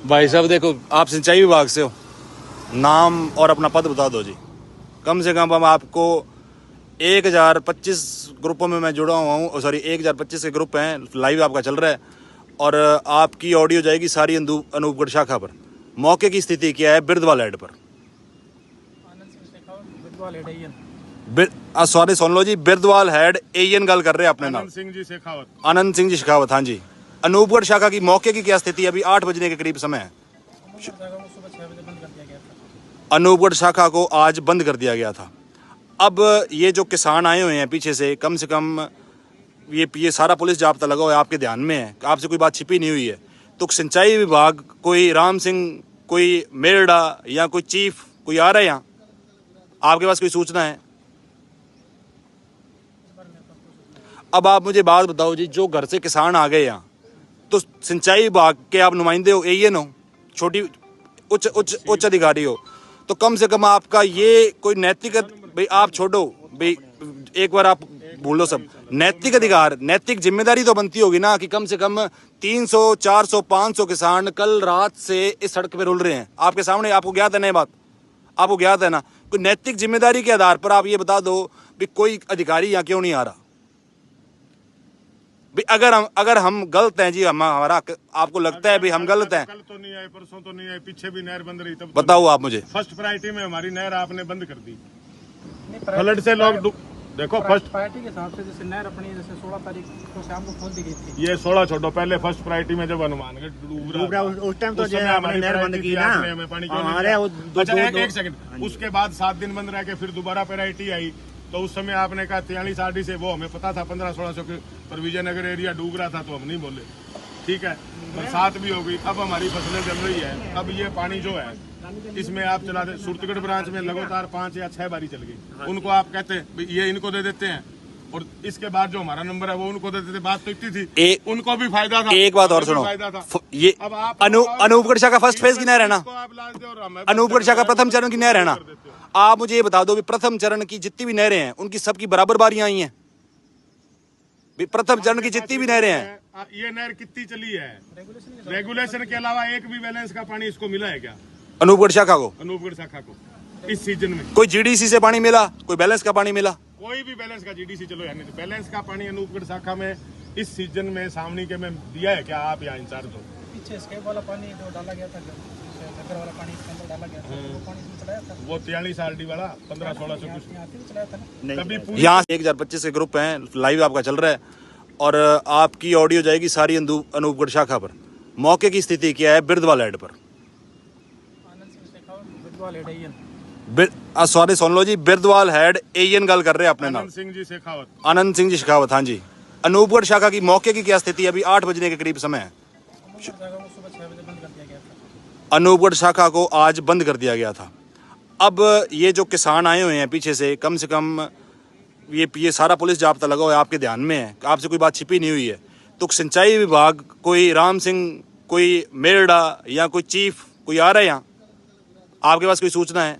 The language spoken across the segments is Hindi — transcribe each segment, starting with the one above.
भाई साहब देखो, आप सिंचाई विभाग से हो, नाम और अपना पद बता दो जी। कम से कम हम आपको 1025 ग्रुपों में मैं जुड़ा हुआ हूँ, सॉरी 1025 के ग्रुप हैं, लाइव आपका चल रहा है और आपकी ऑडियो जाएगी सारी अनूपगढ़ शाखा पर। मौके की स्थिति क्या है बिरदवाल हेड पर? सॉरी सुन लो जी, बिरदवाल हेड एएन गल कर रहे हैं अपने नाम, आनंद सिंह जी शेखावत। हाँ जी, अनूपगढ़ शाखा की मौके की क्या स्थिति है? अभी 8 बजने के करीब समय है। अनूपगढ़ शाखा को आज बंद कर दिया गया था। अब ये जो किसान आए हुए हैं पीछे से कम ये सारा पुलिस जाब्ता लगा हुआ है, आपके ध्यान में है, आपसे कोई बात छिपी नहीं हुई है। तो सिंचाई विभाग, कोई राम सिंह, कोई मेरडा या कोई चीफ, कोई आ रहा है यहाँ? आपके पास कोई सूचना है? अब आप मुझे बात बताओ जी, जो घर से किसान आ गए यहाँ, तो सिंचाई विभाग के आप नुमाइंदे हो, एएन हो, छोटी उच्च अधिकारी हो, तो कम से कम आपका ये कोई नैतिक, भाई आप छोड़ो भाई, एक बार आप भूलो सब, नैतिक अधिकार, नैतिक जिम्मेदारी तो बनती होगी ना कि कम से कम 300 400 500 किसान कल रात से इस सड़क पे रुल रहे हैं आपके सामने। आपको ज्ञात है ना ये बात? आपको ज्ञात है ना? कोई नैतिक जिम्मेदारी के आधार पर आप ये बता दो भी कोई अधिकारी यहाँ क्यों नहीं आ रहा? अगर हम गलत हैं जी, हमारा आपको लगता है भी हम गलत हैं? कल तो नहीं आए, परसों तो नहीं आए, पीछे भी नहर बंद रही, तब बताओ आप मुझे। फर्स्ट प्रायोरिटी में हमारी नहर आपने बंद कर दी, फ्लड से लोग देखो। फर्स्ट प्रायोरिटी के हिसाब से जैसे नहर अपनी जैसे 16 तारीख को शाम को खोल दी गई थी, ये 16 छोड़ो, पहले फर्स्ट प्रायोरिटी में जब हनुमानगढ़ डूबरा उस टाइम तो हमारी नहर बंद की ना, हमें पानी क्यों नहीं दिया? एक सेकंड, उसके बाद 7 दिन बंद रह के फिर दोबारा प्रायोरिटी आई, तो उस समय आपने कहा 43 आरडी से, वो हमें पता था 1500-1600 के, पर विजयनगर एरिया डूब रहा था तो हम नहीं बोले, ठीक है। बरसात भी हो गई, अब हमारी फसलें जल रही है। अब ये पानी जो है इसमें आप चला दे, सुरतगढ़ ब्रांच में लगातार 5 या 6 बारी चल गई, उनको आप कहते हैं ये इनको दे देते हैं, और इसके बाद जो हमारा नंबर है वो उनको दे देते। बात तो इतनी थी, उनको भी फायदा था। एक बात और सुनो, ये अनूपगढ़ शाखा फर्स्ट फेज की नहर है ना, अनूपगढ़ शाखा प्रथम चरण की नहर है ना। आप मुझे ये बता दो, प्रथम चरण की जितनी भी नहरें हैं उनकी सबकी बराबर बारियां आई हैं? प्रथम चरण की जितनी भी नहरें हैं, ये नहर कितनी चली है, रेगुलेशन के अलावा एक भी बैलेंस का पानी इसको मिला है क्या? अनूपगढ़ शाखा को, अनूपगढ़ शाखा को इस सीजन में कोई जीडीसी से पानी मिला, कोई बैलेंस का पानी मिला? कोई भी बैलेंस का, जीडीसी चलो यानी बैलेंस का पानी अनूपगढ़ शाखा में इस सीजन में सावनी के में दिया है क्या? आप यहाँ इंचार्ज हो। पीछे स्केप वाला पानी जो डाला गया था, वाला पानी इसके अंदर डाला गया था, वो पानी इसमें चलाया था, वो 43 आरडी वाला 1500-1600 कुछ चलाया था ना। कभी यहाँ 1025 के ग्रुप हैं, लाइव आपका चल रहा है और आपकी ऑडियो जाएगी सारी अनूपगढ़ शाखा पर। मौके की स्थिति क्या है बिरदवाल हेड पर? सॉरी सुन लो जी, बिरदवाल हेड एएन गल कर रहे हैं अपने नाम, आनंद सिंह जी शेखावत। हाँ जी, अनूपगढ़ शाखा की मौके की क्या स्थिति है? अभी 8 बजने के करीब समय है। अनूपगढ़ शाखा को आज बंद कर दिया गया था। अब ये जो किसान आए हुए हैं पीछे से कम ये सारा पुलिस जाब्ता लगा हुआ है, आपके ध्यान में है, आपसे कोई बात छिपी नहीं हुई है। तो सिंचाई विभाग, कोई राम सिंह, कोई मेरडा या कोई चीफ, कोई आ रहा है यहाँ? आपके पास कोई सूचना है?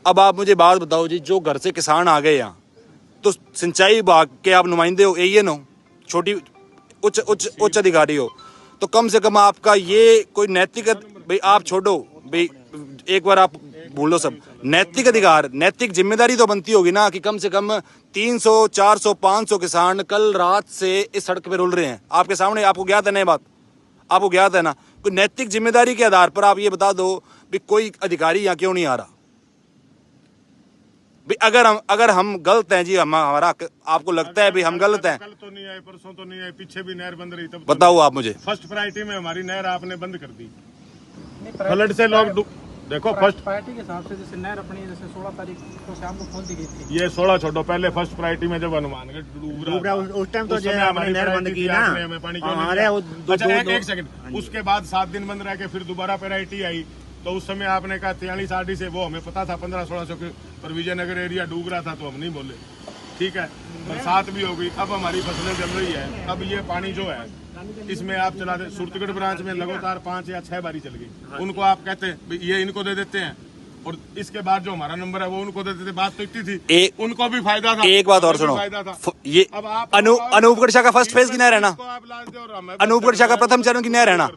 अब आप मुझे बात बताओ जी, जो घर से किसान आ गए यहाँ, तो सिंचाई विभाग के आप नुमाइंदे हो, एएन हो, छोटी उच्च अधिकारी हो, तो कम से कम आपका ये कोई नैतिक, भाई आप छोड़ो भाई, एक बार आप भूलो सब, नैतिक अधिकार, नैतिक जिम्मेदारी तो बनती होगी ना कि कम से कम 300 400 500 किसान कल रात से इस सड़क पे रुल रहे हैं आपके सामने। आपको ज्ञात है ना ये बात? आपको ज्ञात है ना? कोई नैतिक जिम्मेदारी के आधार पर आप ये बता दो भी कोई अधिकारी यहाँ क्यों नहीं आ रहा? अगर हम गलत हैं जी, हमारा आपको लगता है भी हम गलत हैं? कल तो नहीं आए, परसों तो नहीं आए, पीछे भी नहर बंद रही, तब बताओ आप मुझे। फर्स्ट प्रायोरिटी में हमारी नहर आपने बंद कर दी, फ्लड से लोग देखो। फर्स्ट प्रायोरिटी के हिसाब से जैसे नहर अपनी जैसे 16 तारीख को शाम को खोल दी गई थी, ये 16 छोड़ो, पहले फर्स्ट प्रायोरिटी में जब हनुमानगढ़ डूबरा उस टाइम तो हमारी नहर बंद की ना, हमें पानी क्यों नहीं दिया? एक सेकंड, उसके बाद 7 दिन बंद रह के फिर दोबारा प्रायोरिटी आई, तो उस समय आपने कहा 43 आरडी से, वो हमें पता था 1500-1600 के, पर विजयनगर एरिया डूब रहा था तो हम नहीं बोले, ठीक है। बरसात भी हो गई, अब हमारी फसलें जल रही है। अब ये पानी जो है इसमें आप चला दे, सुरतगढ़ ब्रांच में लगातार 5 या 6 बारी चल गई, उनको आप कहते हैं ये इनको दे देते हैं, और इसके बाद जो हमारा नंबर है वो उनको देते थे। बात तो इतनी थी, उनको भी फायदा था। एक बात और हमें भी सुनो, फायदा था। ये अब आप अनूपगढ़ शाखा फर्स्ट फेज की नहर है ना, इसको आप लाद दो और हमें अनूपगढ़ शाखा प्रथम चरण की नहर है ना।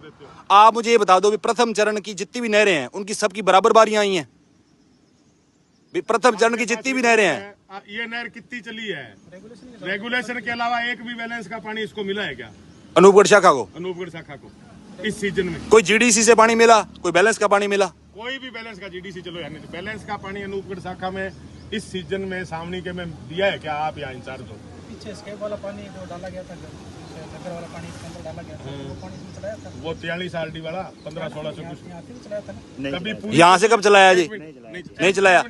आप मुझे ये बता दो भी प्रथम चरण की जितनी भी नहरें हैं उनकी सबकी बराबर बारियां आई हैं? भी प्रथम चरण की जितनी भी नहरें हैं, ये नहर कितनी चली है? रेगुलेशन के अलावा एक भी बैलेंस का पानी इसको मिला है क्या अनूपगढ़ शाखा को? अनूपगढ़ शाखा को इस सीजन में कोई जीडीसी से पानी मिला, कोई बैलेंस का पानी मिला? कोई भी बैलेंस का जीडीसी चलो यानी बैलेंस का पानी अनूपगढ़ शाखा में इस सीजन में सामने के में दिया है क्या? आप यहाँ इंचार्ज हो। पीछे स्केप वाला पानी जो डाला गया था, नगर वाला पानी इसके अंदर डाला गया था, वो पानी इसमें चलाया था। वो 43 आरडी वाला 1500-1600 कुछ यहाँ से भी चलाया था ना। कभी यहाँ से कब चलाया जी? नहीं चलाया।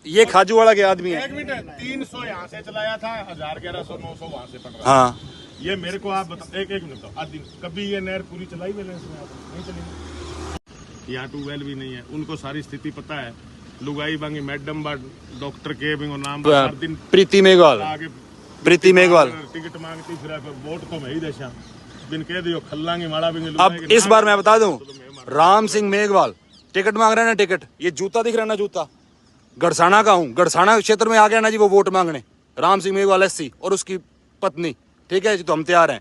ये खाजूवाड़ा के आदमी है। 1 मिनट 300 यहाँ से चलाया था, 1000 1100 900 वहाँ से पड़ रहा। हाँ, ये मेरे को आप बताओ, एक मिनट बताओ, आज दिन कभी ये नहर पूरी चलाई बैलेंस में? आप नहीं चलेगी। यहाँ ट्यूबवेल भी नहीं है, उनको सारी स्थिति पता है। लुगाई बांगी मैडम बा डॉक्टर के बिंगो नाम हर दिन प्रीति मेघवाल, आगे प्रीति मेघवाल। टिकट मांगती फिर वोट तो मैं ही दशा बिन कह दियो खल्लांगे माड़ा बिंगे। अब इस बार मैं बता दूं, राम सिंह मेघवाल टिकट मांग रहे हैं ना, टिकट। ये जूता दिख रहा है ना, जूता गड़साना का हूँ, गड़साना क्षेत्र में आ गया ना जी वो वोट मांगने। राम सिंह मेघवाल एससी और उसकी पत्नी, ठीक है जी, तो हम तैयार हैं।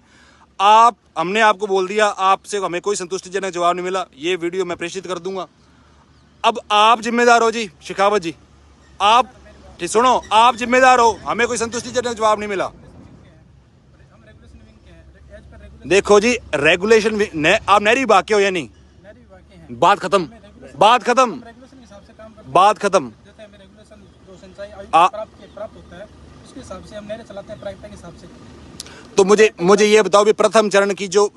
हमने आपको बोल दिया, आपसे हमें कोई संतुष्टिजनक जवाब नहीं मिला, ये वीडियो मैं प्रेषित कर दूंगा। अब आप जिम्मेदार हो जी, शेखावत जी, आप ठीक सुनो, आप जिम्मेदार हो, हमें कोई संतुष्टिजनक जवाब नहीं मिला। देखो जी, रेगुलेशन आप नहरी विभाग के हो या नहीं? बात खत्म, बात खत्म, रेगुलेशन के हिसाब से काम करते बात खत्म। जैसे हमें रेगुलेशन जो सिंचाई आयुक्त प्राप्त होता है उसके हिसाब से हम नहरें चलाते हैं, प्राइवेट के हिसाब से। तो मुझे ये बताओ भी प्रथम चरण की जो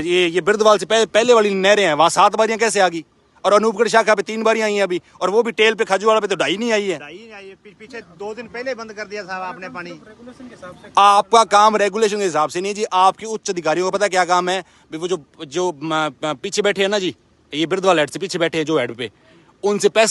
ये बिरदवाल से पहले वाली नहरें हैं, वहां 7 बारियां कैसे आ गई? और अनूपगढ़ शाखा पे 3 बारियां आई हैं अभी, और वो भी टेल पे खाजूवाड़ा पे तो 2.5 नहीं आई है। पीछे 2 दिन पहले बंद कर दिया साहब आपने पानी। रेगुलेशन के हिसाब से आपका काम रेगुलेशन के हिसाब से नहीं जी, आपके उच्च अधिकारियों को पता क्या काम है? वो जो पीछे बैठे हैं ना जी, ये बिरदवाल हेड से पीछे बैठे हैं जो हेड पे, उनसे पैसे